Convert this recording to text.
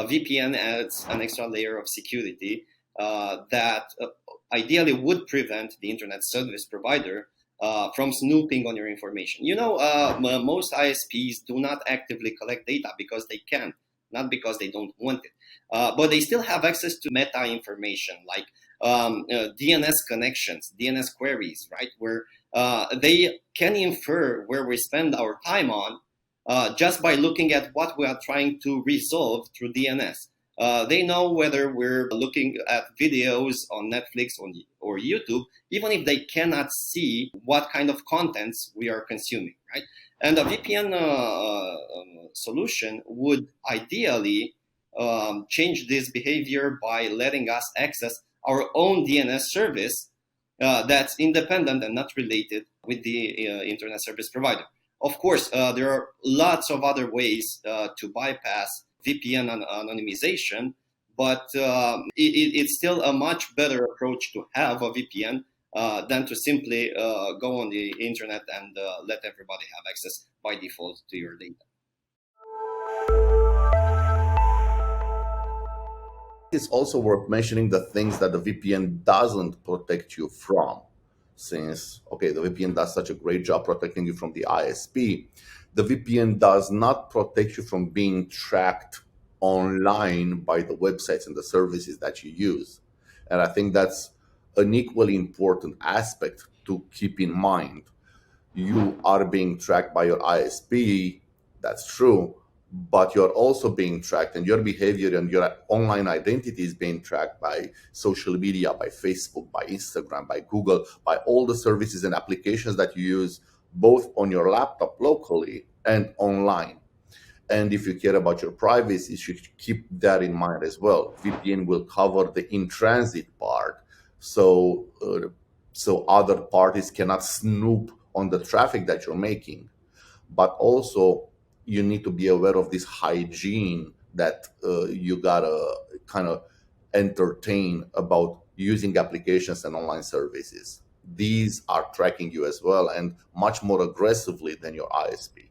VPN adds an extra layer of security that ideally would prevent the internet service provider from snooping on your information. Most ISPs do not actively collect data because they can't, not because they don't want it. But they still have access to meta information like DNS connections, DNS queries, right? Where they can infer where we spend our time on just by looking at what we are trying to resolve through DNS. They know whether we're looking at videos on Netflix or YouTube, even if they cannot see what kind of contents we are consuming, right? And a VPN solution would ideally change this behavior by letting us access our own DNS service that's independent and not related with the internet service provider. Of course, there are lots of other ways to bypass VPN anonymization, but it's still a much better approach to have a VPN than to simply go on the internet and let everybody have access by default to your data. It's also worth mentioning the things that the VPN doesn't protect you from. Since, okay, the VPN does such a great job protecting you from the ISP, the VPN does not protect you from being tracked online by the websites and the services that you use. And I think that's an equally important aspect to keep in mind. You are being tracked by your ISP, that's true, but you're also being tracked, and your behavior and your online identity is being tracked by social media, by Facebook, by Instagram, by Google, by all the services and applications that you use both on your laptop locally and online. And if you care about your privacy, you should keep that in mind as well. VPN will cover the in-transit part, so other parties cannot snoop on the traffic that you're making. But also, you need to be aware of this hygiene that you gotta kind of entertain about using applications and online services. These are tracking you as well, and much more aggressively than your ISP.